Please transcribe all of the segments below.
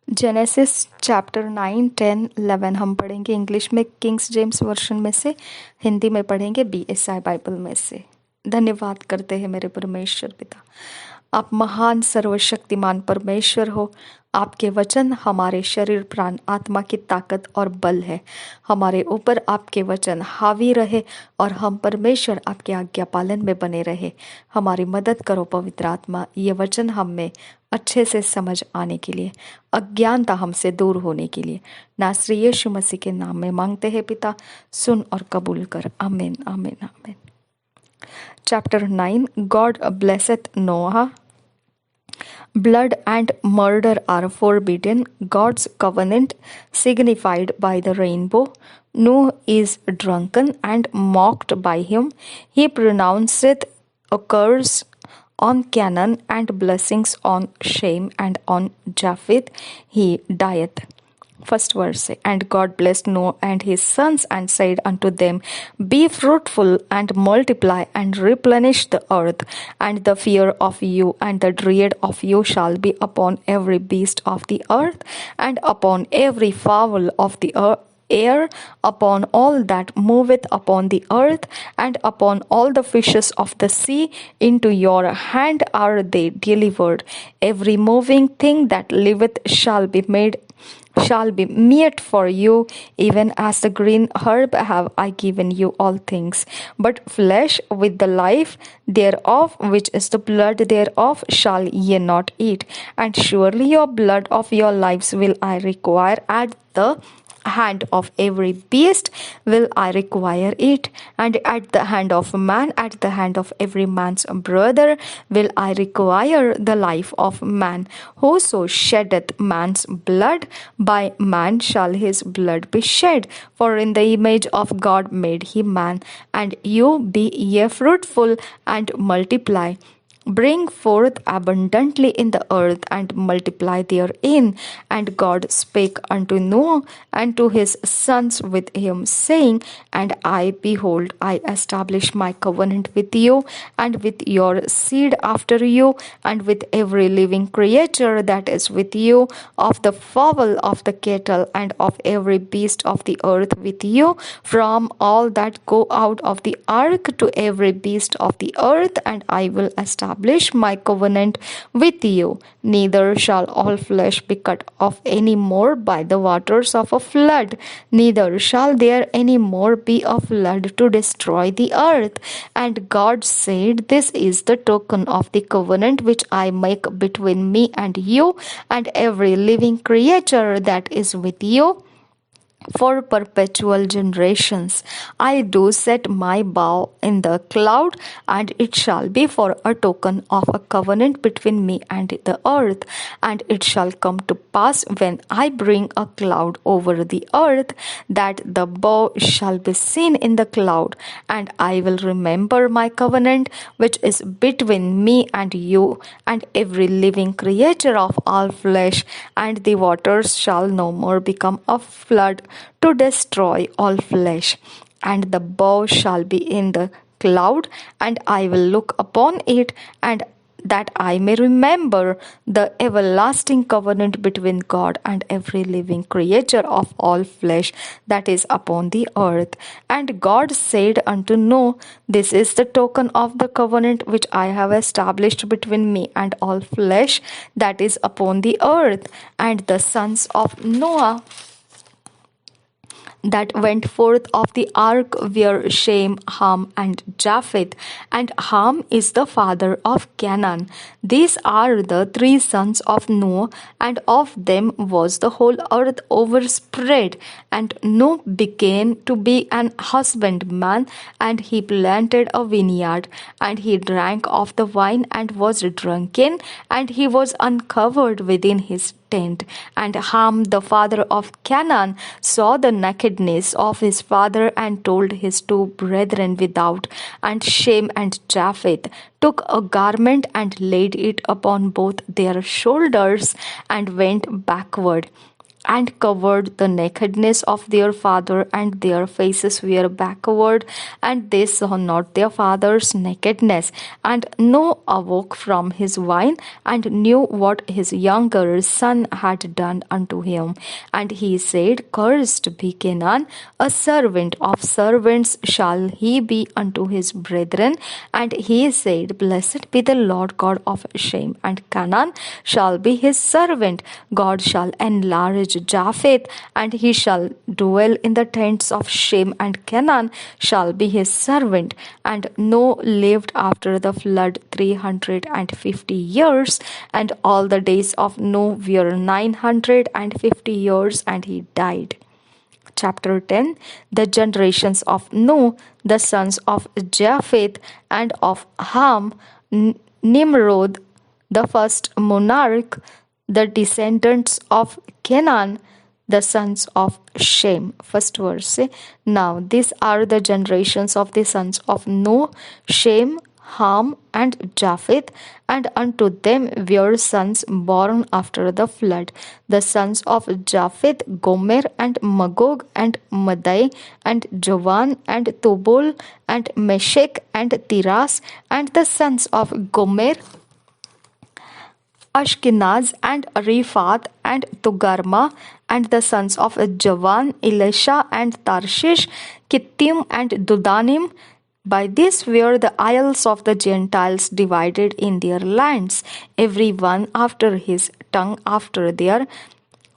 Genesis chapter 9, 10, 11 हम पढ़ेंगे English में किंग्स जेम्स वर्शन में से, हिंदी में पढ़ेंगे BSI बाइबल में से। धन्यवाद करते हैं मेरे परमेश्वर पिता। आप महान सर्वशक्तिमान परमेश्वर हो। आपके वचन हमारे शरीर प्राण आत्मा की ताकत और बल है। हमारे ऊपर आपके वचन हावी रहे और हम परमेश्वर आपके आज्ञा पालन में बने रहे। हमारी मदद करो पवित्र आत्मा, ये वचन हम में अच्छे से समझ आने के लिए, अज्ञानता हमसे दूर होने के लिए नासरी यीशु मसीह के नाम में मांगते हैं पिता, सुन और कबूल कर। आमीन आमीन आमीन। Chapter 9, God blesseth Noah. Blood and murder are forbidden. God's covenant signified by the rainbow. Noah is drunken and mocked by him. He pronounceth a curse on Canaan and blessings on Shem, and on Japheth he dieth. First verse, and God blessed Noah and his sons and said unto them, Be fruitful and multiply and replenish the earth, and the fear of you and the dread of you shall be upon every beast of the earth, and upon every fowl of the air, upon all that moveth upon the earth, and upon all the fishes of the sea. Into your hand are they delivered. Every moving thing that liveth shall be meat for you, even as the green herb have I given you all things. But flesh with the life thereof, which is the blood thereof, shall ye not eat. And surely your blood of your lives will I require at the hand of every beast will I require it, and at the hand of man, at the hand of every man's brother, will I require the life of man. Whoso sheddeth man's blood, by man shall his blood be shed. For in the image of God made he man. And you be ye fruitful and multiply. Bring forth abundantly in the earth, and multiply therein. And God spake unto Noah and to his sons with him, saying, And I, behold, I establish my covenant with you, and with your seed after you, and with every living creature that is with you, of the fowl of the cattle, and of every beast of the earth with you, from all that go out of the ark to every beast of the earth, and I will establish my covenant with you. Neither shall all flesh be cut off any more by the waters of a flood, neither shall there any more be a flood to destroy the earth. And God said, This is the token of the covenant which I make between me and you, and every living creature that is with you, for perpetual generations. I do set my bow in the cloud, and it shall be for a token of a covenant between me and the earth. And it shall come to pass, when I bring a cloud over the earth, that the bow shall be seen in the cloud. And I will remember my covenant which is between me and you, and every living creature of all flesh, and the waters shall no more become a flood to destroy all flesh. And the bow shall be in the cloud, and I will look upon it, and that I may remember the everlasting covenant between God and every living creature of all flesh that is upon the earth. And God said unto Noah, This is the token of the covenant which I have established between me and all flesh that is upon the earth. And the sons of Noah that went forth of the ark were Shem, Ham, and Japheth. And Ham is the father of Canaan. These are the three sons of Noah, and of them was the whole earth overspread. And Noah began to be an husbandman, and he planted a vineyard, and he drank of the wine and was drunken, and he was uncovered within his tent. And Ham, the father of Canaan, saw the nakedness of his father, and told his two brethren without. And Shem and Japheth took a garment and laid it upon both their shoulders, and went backward. and covered the nakedness of their father, and their faces were backward, and they saw not their father's nakedness. And Noah awoke from his wine, and knew what his younger son had done unto him. And he said, Cursed be Canaan, a servant of servants shall he be unto his brethren. And he said, Blessed be the Lord God of Shem, and Canaan shall be his servant. God shall enlarge Japheth, and he shall dwell in the tents of Shem, and Canaan shall be his servant. And Noah lived after the flood 350 years, and all the days of Noah were 950 years, and he died. Chapter 10. The generations of Noah, the sons of Japheth, and of Ham, Nimrod, the first monarch, the descendants of Canaan, the sons of Shem. First verse. Now these are the generations of the sons of Noah, Shem, Ham, and Japheth, and unto them were sons born after the flood. The sons of Japheth, Gomer, and Magog, and Madai, and Javan, and Tubal, and Meshech, and Tiras. And the sons of Gomer, Ashkenaz, and Riphath, and Togarma. And the sons of Javan, Elisha, and Tarshish, Kittim, and Dudanim. By this were the isles of the Gentiles divided in their lands, every one after his tongue, after their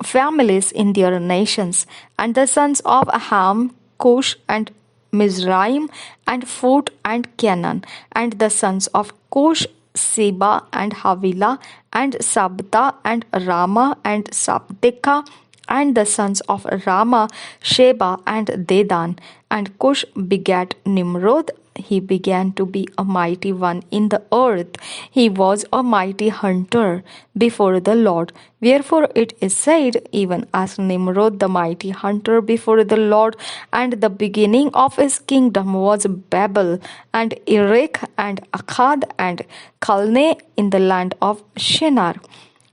families in their nations. And the sons of Ham, Cush, and Mizraim, and Phut, and Canaan. And the sons of Cush, Seba, and Havilah, and Sabta, and Rama, and Sabteka. And the sons of Rama, Sheba, and Dedan. And Cush begat Nimrod. He began to be a mighty one in the earth. He was a mighty hunter before the Lord. Wherefore it is said, even as Nimrod the mighty hunter before the Lord, and the beginning of his kingdom was Babel, and Erech, and Akkad, and Calneh in the land of Shinar.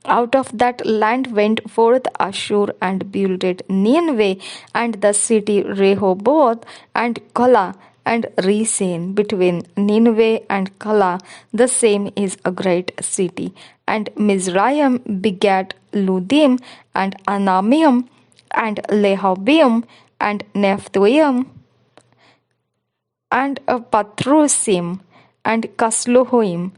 Out of that land went forth Ashur, and builded Nineveh, and the city Rehoboth, and Kala, and Resen. Between Nineveh and Kala, the same is a great city. And Mizraim begat Ludim, and Anamium, and Lehabium, and Nephtoim, and Patrusim, and Kasluhoim,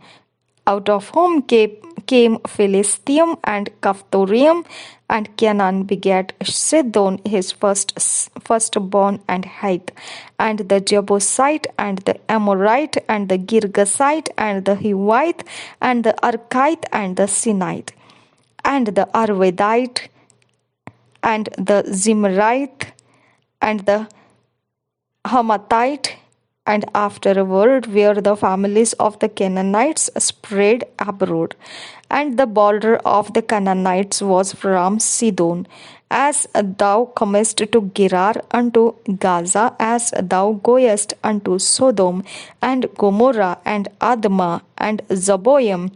out of whom came Philistine and Captorium. And Canaan begat Sidon his firstborn, and Heth, and the Jebusite, and the Amorite, and the Girgasite, and the Hivite, and the Archite, and the Sinite, and the Arvedite, and the Zimrite, and the Hamathite. And afterward were the families of the Canaanites spread abroad. And the border of the Canaanites was from Sidon, as thou comest to Gerar unto Gaza, as thou goest unto Sodom, and Gomorrah, and Admah, and Zeboim,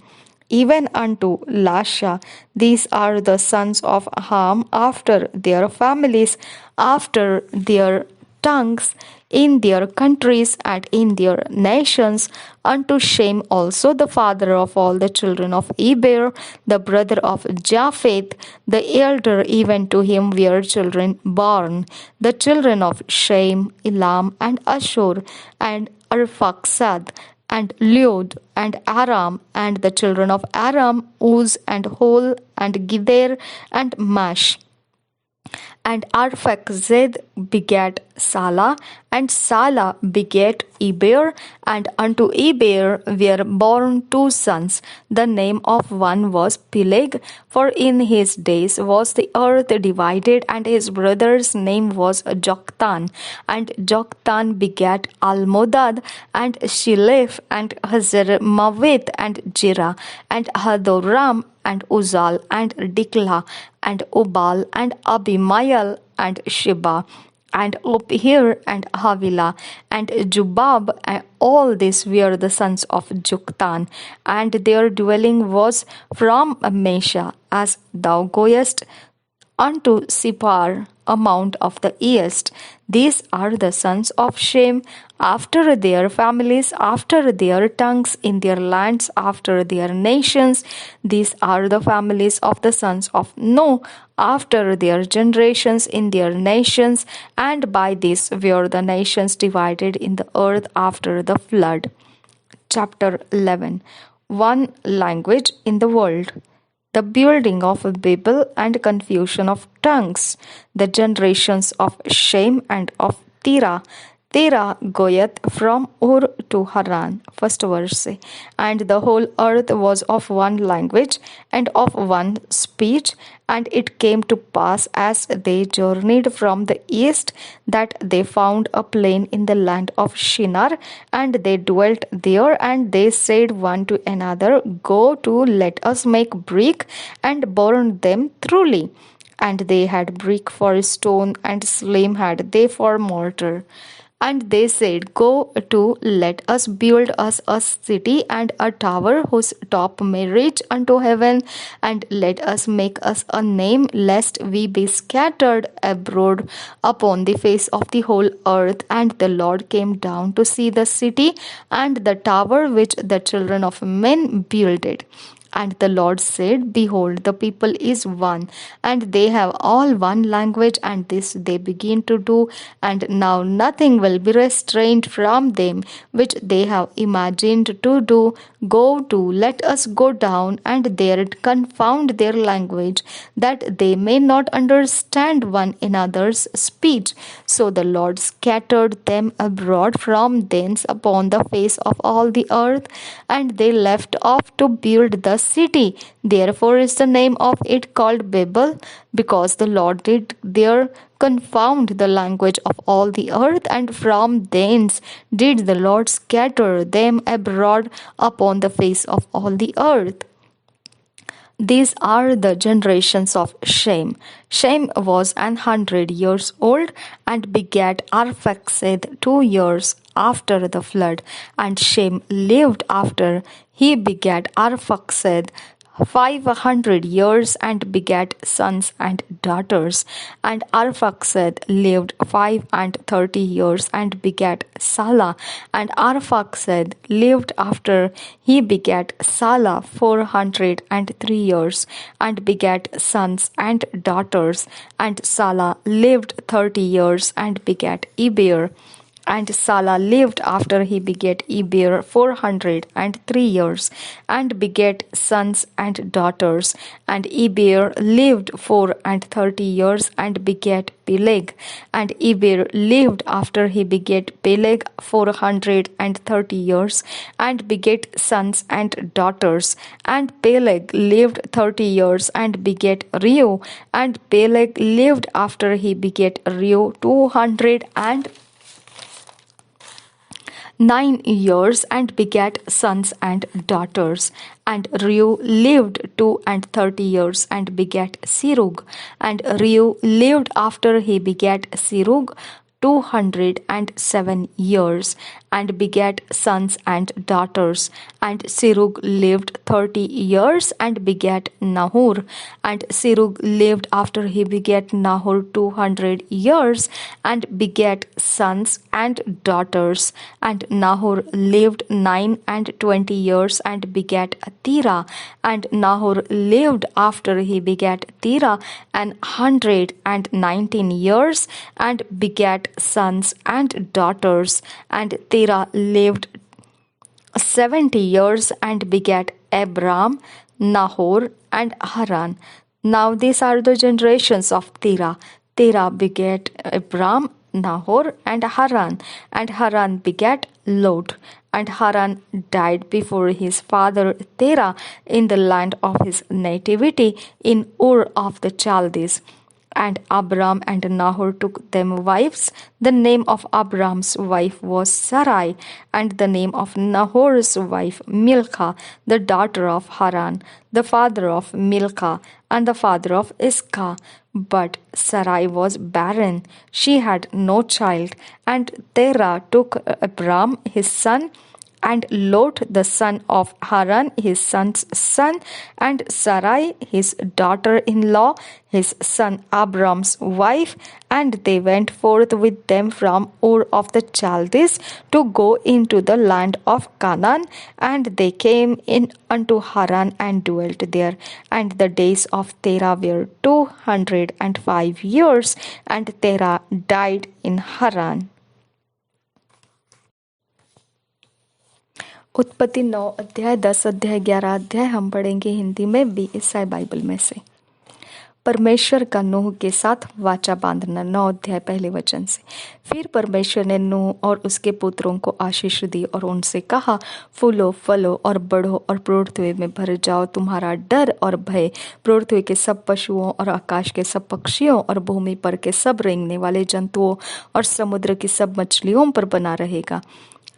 even unto Lasha. These are the sons of Ham after their families, after their tongues, in their countries, and in their nations. Unto Shem also, the father of all the children of Eber, the brother of Japheth, the elder, even to him were children born. The children of Shem, Elam, and Ashur, and Arphaxad, and Lud, and Aram. And the children of Aram, Uz, and Hol, and Gider, and Mash. And Arphaxad begat Salah, and Salah begat Eber, and unto Eber were born two sons. The name of one was Peleg, for in his days was the earth divided, and his brother's name was Joktan. And Joktan begat Almodad, and Shilef, and Hazarmaveth, and Jira, and Hadoram, and Uzal, and Diklah, and Obal, and Abimael, and Sheba, and Ophir, and Havilah, and Jubab. And all these were the sons of Joktan, and their dwelling was from Mesha, as thou goest unto Sipar, a mount of the east. These are the sons of Shem, after their families, after their tongues, in their lands, after their nations. These are the families of the sons of Noah, after their generations, in their nations, and by this were the nations divided in the earth after the flood. Chapter 11. One language in the world. The building of Babel and confusion of tongues. The generations of Shem and of Terah. Terah goeth from Ur to Haran. First verse. And the whole earth was of one language and of one speech. And it came to pass as they journeyed from the east that they found a plain in the land of Shinar, and they dwelt there. And they said one to another, Go to, let us make brick and burn them thoroughly. And they had brick for stone, and slime had they for mortar. And they said, Go to, let us build us a city and a tower whose top may reach unto heaven, and let us make us a name, lest we be scattered abroad upon the face of the whole earth. And the Lord came down to see the city and the tower which the children of men builded. And the Lord said, Behold, the people is one, and they have all one language, and this they begin to do. And now nothing will be restrained from them which they have imagined to do. Go to, let us go down, and there confound their language, that they may not understand one another's speech. So the Lord scattered them abroad from thence upon the face of all the earth, and they left off to build the city. Therefore is the name of it called Babel, because the Lord did there confound the language of all the earth, and from thence did the Lord scatter them abroad upon the face of all the earth. These are the generations of Shem. Shem was 100 years old and begat Arphaxad 2 years after the flood. And Shem lived after he begat Arphaxad 500 years and begat sons and daughters. And Arphaxad lived 530 years and begat Salah. And Arphaxad lived after he begat Salah 403 years and begat sons and daughters. And Salah lived 30 years and begat Eber. And Salah lived after he begat Eber 403 years, and begat sons and daughters. And Eber lived 430 years, and begat Peleg. And Eber lived after he begat Peleg 430 years, and begat sons and daughters. And Peleg lived 30 years, and begat Reu. And Peleg lived after he begat Reu 209 years and begat sons and daughters. And Reu lived 230 years and begat Serug. And Reu lived after he begat Serug 207 years and begat sons and daughters. And Serug lived 30 years and begat Nahor. And Serug lived after he begat Nahor 200 years and begat sons and daughters. And Nahor lived 29 years and begat Terah. And Nahor lived after he begat Terah 119 years and begat sons and daughters. And Terah lived 70 years and begat Abram, Nahor, and Haran. Now these are the generations of Terah. Terah begat Abram, Nahor, and Haran. And Haran begat Lot. And Haran died before his father Terah in the land of his nativity in Ur of the Chaldees. And Abram and Nahor took them wives. The name of Abram's wife was Sarai, and the name of Nahor's wife Milcah, the daughter of Haran, the father of Milcah, and the father of Iscah. But Sarai was barren, she had no child. And Terah took Abram his son, And Lot the son of Haran, his son's son, and Sarai his daughter-in-law, his son Abram's wife, and they went forth with them from Ur of the Chaldees to go into the land of Canaan, and they came in unto Haran and dwelt there. And the days of Terah were 205 years, and Terah died in Haran. उत्पत्ति 9 अध्याय 10 अध्याय 11 अध्याय हम पढ़ेंगे हिंदी में BSI Bible में से। परमेश्वर का नूह के साथ वाचा बांधना 9 अध्याय पहले वचन से। फिर परमेश्वर ने नूह और उसके पुत्रों को आशीष दी और उनसे कहा, फूलो फलो और बढ़ो और पृथ्वी में भर जाओ। तुम्हारा डर और भय पृथ्वी के सब पशुओं और आकाश के सब पक्षियों और भूमि पर के सब रेंगने वाले जंतुओं और समुद्र की सब मछलियों पर बना रहेगा।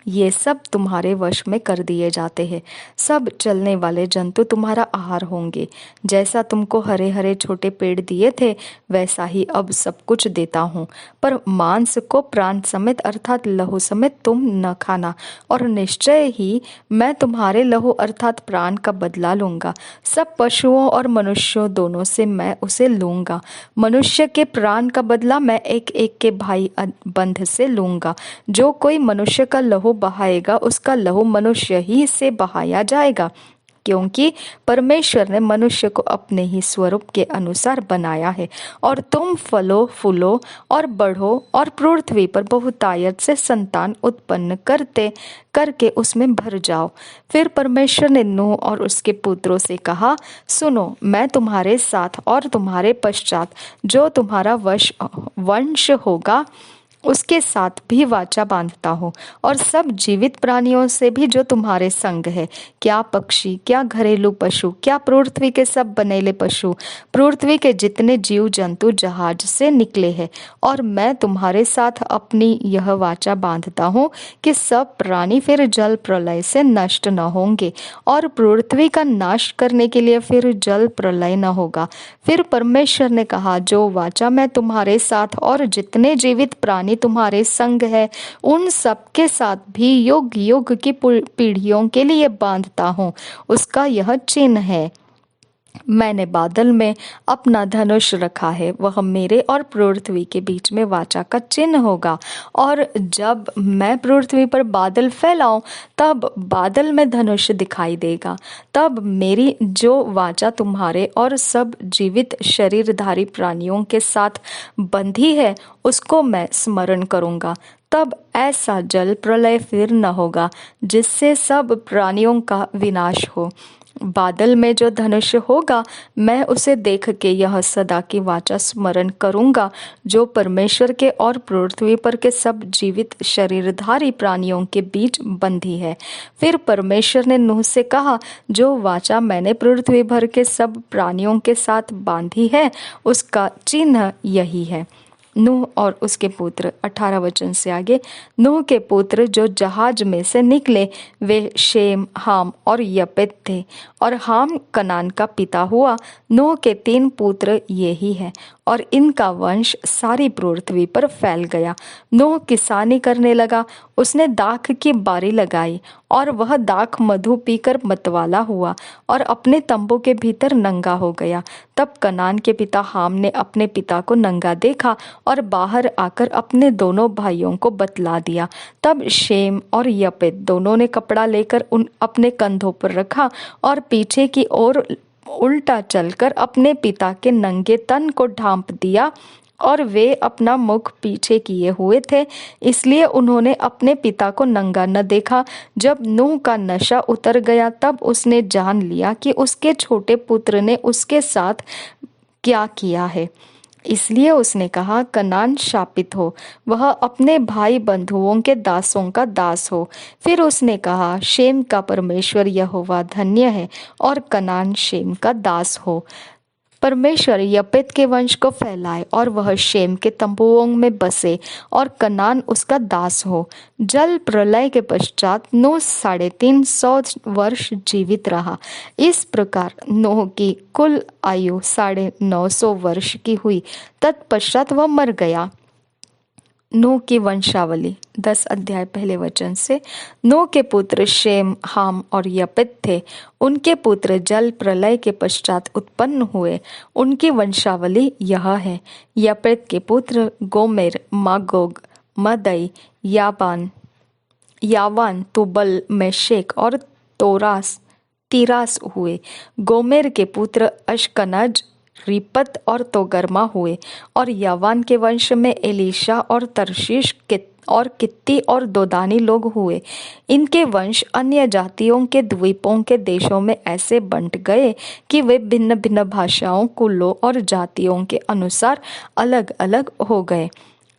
ये सब तुम्हारे वश में कर दिए जाते हैं। सब चलने वाले जंतु तुम्हारा आहार होंगे। जैसा तुमको हरे हरे छोटे पेड़ दिए थे, वैसा ही अब सब कुछ देता हूँ। पर मांस को प्राण समेत अर्थात लहू समेत तुम न खाना, और निश्चय ही मैं तुम्हारे लहू अर्थात प्राण का बदला लूंगा। सब पशुओं और मनुष्यों दोनों से मैं उसे लूंगा। मनुष्य के प्राण का बदला मैं एक एक के भाई बंध से लूंगा। जो कोई मनुष्य का लहू बहाएगा, उसका लहू मनुष्य ही से बहाया जाएगा, क्योंकि परमेश्वर ने मनुष्य को अपने ही स्वरूप के अनुसार बनाया है। और तुम फलो फूलो और बढ़ो और पृथ्वी पर बहुतायत से संतान उत्पन्न करके उसमें भर जाओ। फिर परमेश्वर ने नूह और उसके पुत्रों से कहा, सुनो, मैं तुम्हारे साथ और तुम्हारे पश्चात जो तुम्हारा वंश होगा उसके साथ भी वाचा बांधता हूँ, और सब जीवित प्राणियों से भी जो तुम्हारे संग है, क्या पक्षी, क्या घरेलू पशु, क्या पृथ्वी के सब बनेले पशु, पृथ्वी के जितने जीव जंतु जहाज से निकले हैं। और मैं तुम्हारे साथ अपनी यह वाचा बांधता हूँ कि सब प्राणी फिर जल प्रलय से नष्ट न होंगे, और पृथ्वी का नाश करने के लिए फिर जल प्रलय न होगा। फिर परमेश्वर ने कहा, जो वाचा मैं तुम्हारे साथ और जितने जीवित प्राणी तुम्हारे संग है, उन सब के साथ भी युग युग की पीढ़ियों के लिए बांधता हूँ, उसका यह चिन्ह है। मैंने बादल में अपना धनुष रखा है, वह मेरे और पृथ्वी के बीच में वाचा का चिन्ह होगा। और जब मैं पृथ्वी पर बादल फैलाऊं, तब बादल में धनुष दिखाई देगा। तब मेरी जो वाचा तुम्हारे और सब जीवित शरीरधारी प्राणियों के साथ बंधी है, उसको मैं स्मरण करूंगा। तब ऐसा जल प्रलय फिर न होगा जिससे सब प्राणियों का विनाश हो। बादल में जो धनुष होगा, मैं उसे देख के यह सदा की वाचा स्मरण करूंगा जो परमेश्वर के और पृथ्वी पर के सब जीवित शरीरधारी प्राणियों के बीच बंधी है। फिर परमेश्वर ने नूह से कहा, जो वाचा मैंने पृथ्वी भर के सब प्राणियों के साथ बांधी है, उसका चिन्ह यही है। नूह और उसके पुत्र 18 वचन से आगे। नूह के पुत्र जो जहाज में से निकले, वे शेम, हाम और यपेत थे, और हाम कनान का पिता हुआ। नूह के 3 पुत्र ये ही हैं, और इनका वंश सारी पृथ्वी पर फैल गया। नूह किसानी करने लगा, उसने दाख की बारी लगाई, और वह दाख मधु पीकर मतवाला हुआ और अपने तंबू के भीतर नंगा हो गया। तब कनान के पिता हाम ने अपने पिता को नंगा देखा और बाहर आकर अपने दोनों भाइयों को बतला दिया। तब शेम और यपेत दोनों ने कपड़ा लेकर अपने कंधों पर रखा और पीछे की ओर उल्टा चलकर अपने पिता के नंगे तन को ढांप दिया, और वे अपना मुख पीछे किए हुए थे, इसलिए उन्होंने अपने पिता को नंगा न देखा। जब नूह का नशा उतर गया, तब उसने जान लिया कि उसके छोटे पुत्र ने उसके साथ क्या किया है। इसलिए उसने कहा, कनान शापित हो, वह अपने भाई बंधुओं के दासों का दास हो। फिर उसने कहा, शेम का परमेश्वर यहोवा धन्य है, और कनान शेम का दास हो। परमेश्वर यपेत के वंश को फैलाए, और वह शेम के तंबुओं में बसे, और कनान उसका दास हो। जल प्रलय के पश्चात नूह 350 वर्ष जीवित रहा। इस प्रकार नूह की कुल आयु 950 वर्ष की हुई। तत्पश्चात वह मर गया। नूह की वंशावली 10 अध्याय पहले वचन से। नूह के पुत्र शेम, हाम और यपेत थे। उनके पुत्र जल प्रलय के पश्चात उत्पन्न हुए। उनकी वंशावली यह है। यपेत के पुत्र गोमेर, मागोग, मदई, यावान, तुबल, मेशेक और तीरास हुए। गोमेर के पुत्र अश्कनज, रिपत और तोगरमा हुए। और यावान के वंश में एलीशा और तरशीश और कित्ती और दोदानी लोग हुए। इनके वंश अन्य जातियों के द्वीपों के देशों में ऐसे बंट गए कि वे भिन्न भिन्न भाषाओं, कुलों और जातियों के अनुसार अलग अलग हो गए।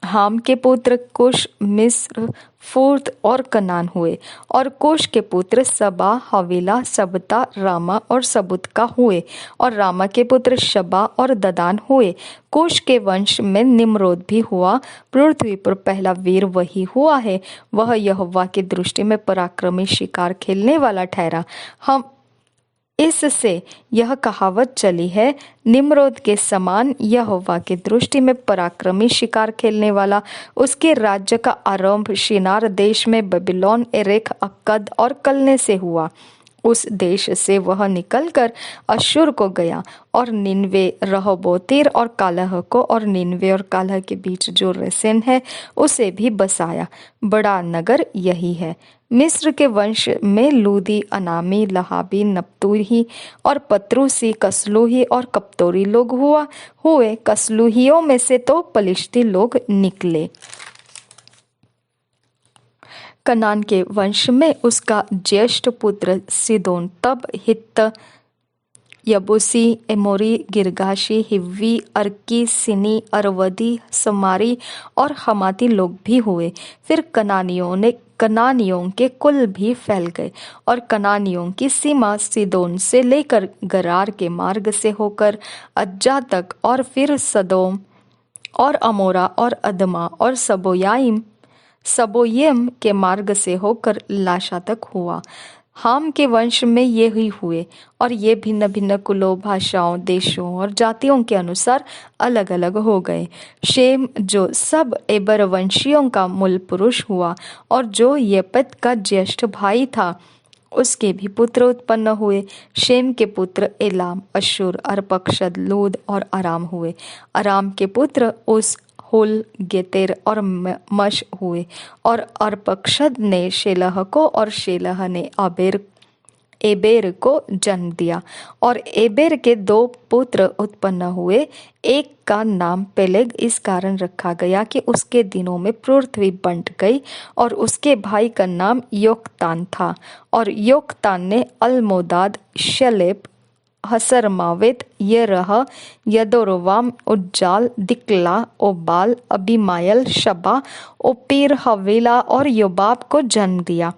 हाम के पुत्र कुश, मिस्र, फूत और कनान हुए। और कुश के पुत्र सबा, हवीला, सबता, रामा और सबुतका हुए। और रामा के पुत्र शबा और ददान हुए। कुश के वंश में निम्रोद भी हुआ। पृथ्वी पर पहला वीर वही हुआ है। वह यहोवा की दृष्टि में पराक्रमी, शिकार खेलने वाला ठहरा। हम इससे यह कहावत चली है, निम्रोद के समान यहोवा की दृष्टि में पराक्रमी, शिकार खेलने वाला। उसके राज्य का आरंभ शिनार देश में बेबीलोन, एरेख, अक्कद और कलने से हुआ। उस देश से वह निकलकर अश्शूर को गया और निनवे, रहोबोतीर और कालह को, और निनवे और कालह के बीच जो रेसेन है उसे भी बसाया। बड़ा नगर यही है। मिस्र के वंश में लूदी, अनामी, लहाबी, नप्तूही और पत्रूसी, कसलूही और कप्तोरी लोग हुए। कसलूहियों में से तो पलिश्ती लोग निकले। कनान के वंश में उसका ज्येष्ठ पुत्र सिदोन, तब हित्त, यबूसी, एमोरी, गिरगाशी, हिव्वी, अर्की, सिनी, अरवदी, समारी और हमाती लोग भी हुए। फिर कनानियों के कुल भी फैल गए। और कनानियों की सीमा सिदोन से लेकर गरार के मार्ग से होकर अज्जा तक, और फिर सदोम और अमोरा और अदमा और सबोयिम के मार्ग से होकर लाशा तक हुआ। हाम के वंश में ये ही हुए। और ये भिन्न भिन्न कुलों, भाषाओं, देशों और जातियों के अनुसार अलग अलग हो गए। शेम, जो सब एबर वंशियों का मूल पुरुष हुआ और जो येपेत का ज्येष्ठ भाई था, उसके भी पुत्र उत्पन्न हुए। शेम के पुत्र एलाम, अश्शूर, अर्पक्षद, लूद और अराम हुए। अराम के पुत्र उस, हुल, गेतेर और मश हुए। और अर्पक्षद ने शेलह को, और शेलह ने एबेर को जन्म दिया। और एबेर के 2 पुत्र उत्पन्न हुए। एक का नाम पेलेग इस कारण रखा गया कि उसके दिनों में पृथ्वी बंट गई। और उसके भाई का नाम योक्तान था। और योक्तान ने अल्मोदाद, शलेप, हसरमावेत, येरह, यदोरवाम, उज्जाल, दिक्ला, ओबाल, अबीमायल, शबा, ओपीर, हवीला और योबाब को जन्म दिया।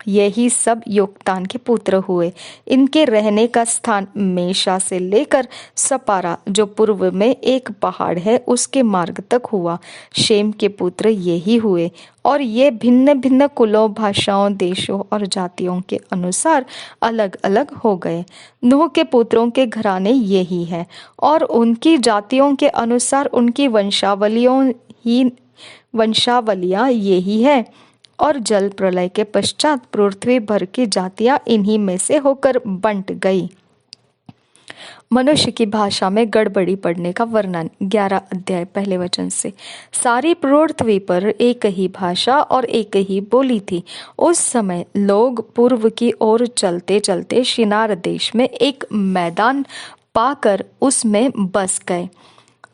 यही सब योक्तान के पुत्र हुए। इनके रहने का स्थान मेशा से लेकर सपारा, जो पूर्व में एक पहाड़ है, उसके मार्ग तक हुआ। शेम के पुत्र यही हुए। और ये भिन्न भिन्न कुलों, भाषाओं, देशों और जातियों के अनुसार अलग अलग हो गए। नूह के पुत्रों के घराने यही है। और उनकी जातियों के अनुसार उनकी वंशावलियां यही है। और जल प्रलय के पश्चात पृथ्वी भर की जातियां इन्हीं में से होकर बंट गई। मनुष्य की भाषा में गड़बड़ी पड़ने का वर्णन 11 अध्याय पहले वचन से। सारी पृथ्वी पर एक ही भाषा और एक ही बोली थी। उस समय लोग पूर्व की ओर चलते चलते शिनार देश में एक मैदान पाकर उसमें बस गए।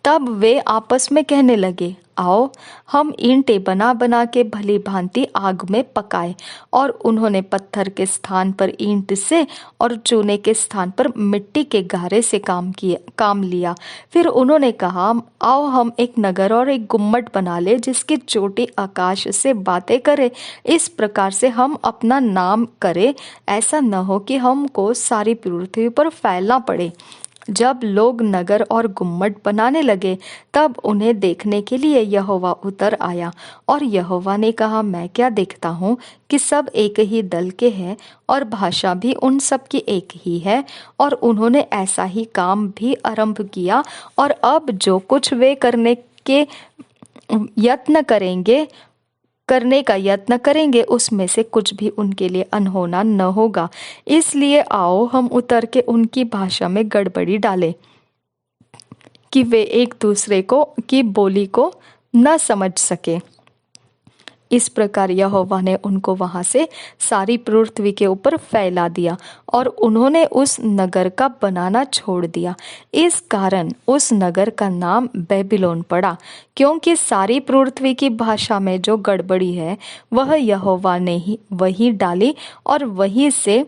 तब वे आपस में कहने लगे, आओ हम ईंटें बना बना के भली भांति आग में पकाए। और उन्होंने पत्थर के स्थान पर ईंट से और चूने के स्थान पर मिट्टी के गारे से काम लिया। फिर उन्होंने कहा, आओ हम एक नगर और एक गुम्मट बना ले, जिसकी चोटी आकाश से बातें करे। इस प्रकार से हम अपना नाम करें, ऐसा न हो कि हमको सारी पृथ्वी पर फैलना पड़े। जब लोग नगर और गुम्मट बनाने लगे, तब उन्हें देखने के लिए यहोवा उतर आया। और यहोवा ने कहा, मैं क्या देखता हूँ कि सब एक ही दल के हैं, और भाषा भी उन सब की एक ही है। और उन्होंने ऐसा ही काम भी आरंभ किया। और अब जो कुछ वे करने के यत्न करेंगे करने का यत्न करेंगे, उसमें से कुछ भी उनके लिए अनहोना न होगा। इसलिए आओ हम उतर के उनकी भाषा में गड़बड़ी डालें कि वे एक दूसरे को की बोली को न समझ सके। इस प्रकार यहोवा ने उनको वहां से सारी पृथ्वी के ऊपर फैला दिया और उन्होंने उस नगर का बनाना छोड़ दिया। इस कारण उस नगर का नाम बेबीलोन पड़ा, क्योंकि सारी पृथ्वी की भाषा में जो गड़बड़ी है वह यहोवा ने ही वही डाली, और वहीं से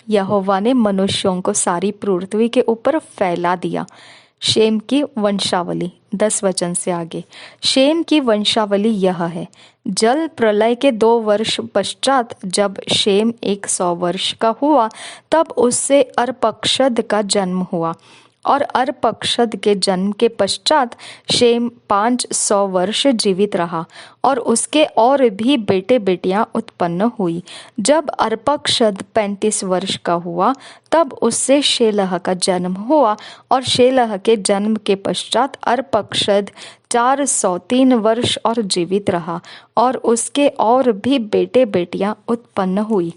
यहोवा ने मनुष्यों को सारी पृथ्वी के ऊपर फैला दिया। शेम की वंशावली 10 वचन से आगे। शेम की वंशावली यह है। जल प्रलय के 2 वर्ष पश्चात जब शेम 100 वर्ष का हुआ, तब उससे अर्पक्षद का जन्म हुआ, और अर्पक्षद के जन्म के पश्चात शेम 500 वर्ष जीवित रहा, और उसके और भी बेटे बेटियां उत्पन्न हुई। जब अर्पक्षद 35 वर्ष का हुआ, तब उससे शेलह का जन्म हुआ, और शेलह के जन्म के पश्चात अर्पक्षद 403 वर्ष और जीवित रहा, और उसके और भी बेटे बेटियां उत्पन्न हुई।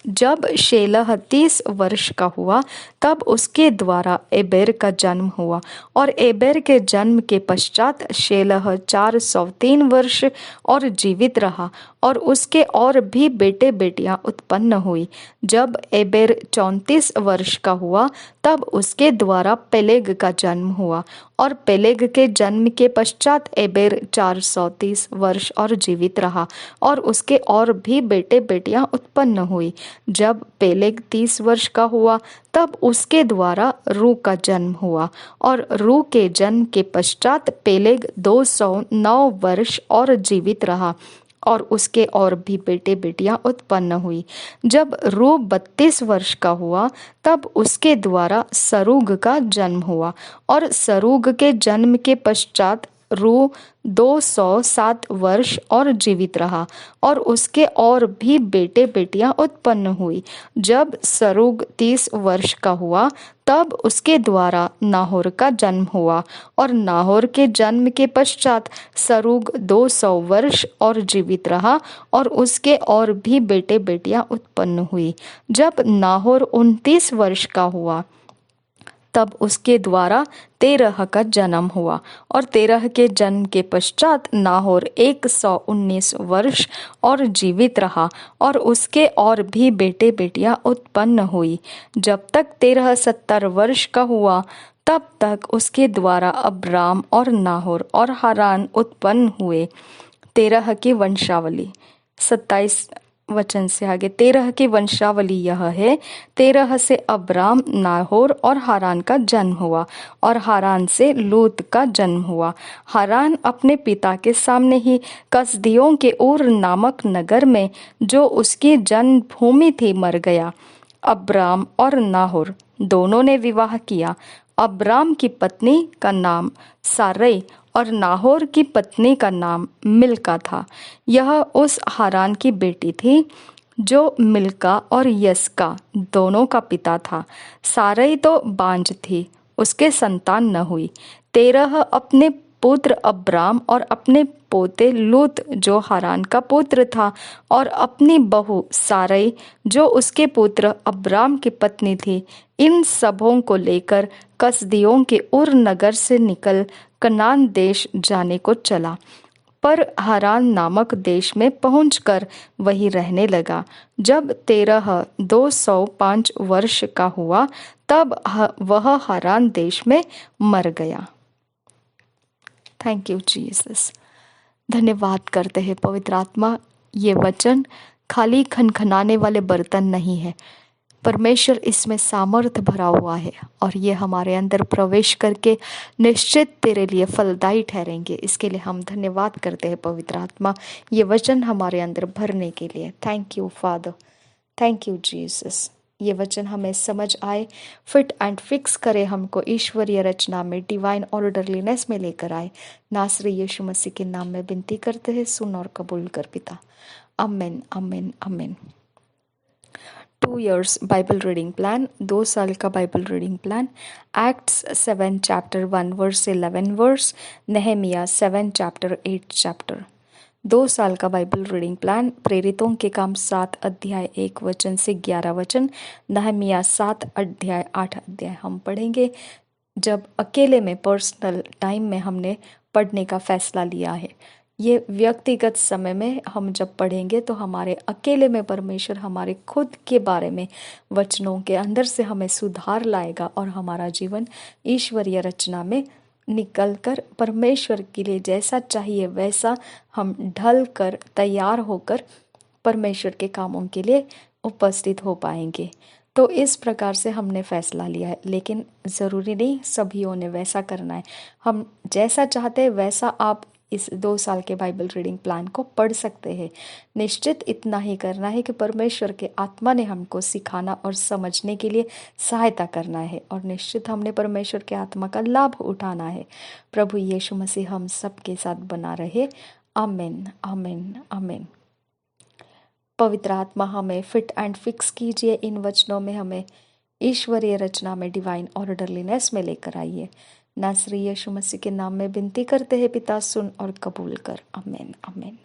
जब शेलह 30 वर्ष का हुआ, तब उसके द्वारा एबेर का जन्म हुआ, और एबेर के जन्म के पश्चात शेलह 403 वर्ष और जीवित रहा, और उसके और भी बेटे बेटियां उत्पन्न हुई। जब एबेर 34 वर्ष का हुआ, तब उसके द्वारा पेलेग का जन्म हुआ, और पेलेग के जन्म के पश्चात एबेर 430 वर्ष और जीवित रहा, और उसके और भी बेटे बेटियां उत्पन्न हुई। जब पेलेग 30 वर्ष का हुआ, तब उसके द्वारा रू का जन्म हुआ, और रू के जन्म के पश्चात पेलेग 209 वर्ष और जीवित रहा, और उसके और भी बेटे बेटियां उत्पन्न हुई। जब रू 32 वर्ष का हुआ, तब उसके द्वारा सरूग का जन्म हुआ, और सरूग के जन्म के पश्चात रू 207 वर्ष और जीवित रहा, और उसके और भी बेटे बेटियां उत्पन्न हुई। जब सरूग 30 वर्ष का हुआ, तब उसके द्वारा नाहोर का जन्म हुआ, और नाहोर के जन्म के पश्चात सरूग 200 वर्ष और जीवित रहा, और उसके और भी बेटे बेटियां उत्पन्न हुई। जब नाहोर 29 वर्ष का हुआ, तब उसके द्वारा तेरह का जन्म हुआ, और तेरह के जन्म के पश्चात नाहोर 119 वर्ष और जीवित रहा, और उसके और भी बेटे बेटियां उत्पन्न हुई। जब तक तेरह 70 वर्ष का हुआ, तब तक उसके द्वारा अब्राम और नाहोर और हारान उत्पन्न हुए। तेरह की वंशावली 27 वचन से आगे। तेरह की वंशावली यह है। तेरह से अब्राम, नाहोर और हारान का जन्म हुआ, और हारान से लूत का जन्म हुआ। हारान अपने पिता के सामने ही कसदियों के ऊर नामक नगर में, जो उसकी जन्मभूमि थी, मर गया। अब्राम और नाहोर दोनों ने विवाह किया। अब्राम की पत्नी का नाम सारै और नाहोर की पत्नी का नाम मिल्का था। यह उस हारान की बेटी थी जो मिल्का और यस्का दोनों का पिता था। सारै तो बांझ थी, उसके संतान न हुई। तेरह अपने पुत्र अब्राम और अपने पोते लूत जो हारान का पुत्र था, और अपनी बहू सारै जो उसके पुत्र अब्राम की पत्नी थी, इन सबों को लेकर कसदियों के उर नगर से निकल कनान देश जाने को चला। पर हारान नामक देश में पहुंचकर वही रहने लगा। जब तेरह 205 वर्ष का हुआ, तब वह हारान देश में मर गया। Thank you Jesus. धन्यवाद करते हैं पवित्र आत्मा। ये वचन खाली खनखनाने वाले बर्तन नहीं है, परमेश्वर इसमें सामर्थ भरा हुआ है, और ये हमारे अंदर प्रवेश करके निश्चित तेरे लिए फलदायी ठहरेंगे। इसके लिए हम धन्यवाद करते हैं पवित्र आत्मा, ये वचन हमारे अंदर भरने के लिए। Thank you father, thank you Jesus. ये वचन हमें समझ आए, फिट एंड फिक्स करे हमको ईश्वरीय रचना में, डिवाइन ऑर्डरलीनेस में लेकर आए। नासरी यीशु मसीह के नाम में विनती करते हैं, सुन और कबूल कर पिता। आमीन, आमीन, आमीन। 2 years बाइबल रीडिंग प्लान, 2 साल का Bible reading plan, Acts 7 chapter 1 verse 11 verse, Nehemiah 7 chapter 8 chapter. 2 साल का बाइबल रीडिंग प्लान, प्रेरितों के काम 7 अध्याय 1 वचन से 11 वचन, नेहेमिया 7 अध्याय 8 अध्याय हम पढ़ेंगे। जब अकेले में पर्सनल टाइम में हमने पढ़ने का फैसला लिया है, ये व्यक्तिगत समय में हम जब पढ़ेंगे तो हमारे अकेले में परमेश्वर हमारे खुद के बारे में वचनों के अंदर से हमें सुधार लाएगा और हमारा जीवन ईश्वरीय रचना में निकल कर परमेश्वर के लिए जैसा चाहिए वैसा हम ढल कर तैयार होकर परमेश्वर के कामों के लिए उपस्थित हो पाएंगे। तो इस प्रकार से हमने फैसला लिया है, लेकिन ज़रूरी नहीं सभीयों ने वैसा करना है। हम जैसा चाहते हैं वैसा आप इस 2 साल के बाइबल रीडिंग प्लान को पढ़ सकते हैं। निश्चित इतना ही करना है कि परमेश्वर के आत्मा ने हमको सिखाना और समझने के लिए सहायता करना है, और निश्चित हमने परमेश्वर के आत्मा का लाभ उठाना है। प्रभु यीशु मसीह हम सबके साथ बना रहे। आमीन, आमीन, आमीन। पवित्र आत्मा हमें फिट एंड फिक्स कीजिए, इन वचनों में हमें ईश्वरीय रचना में डिवाइन ऑर्डरलीनेस में लेकर आइए। नासरी यीशु मसीह के नाम में विनती करते हैं पिता, सुन और कबूल कर। आमीन, आमीन।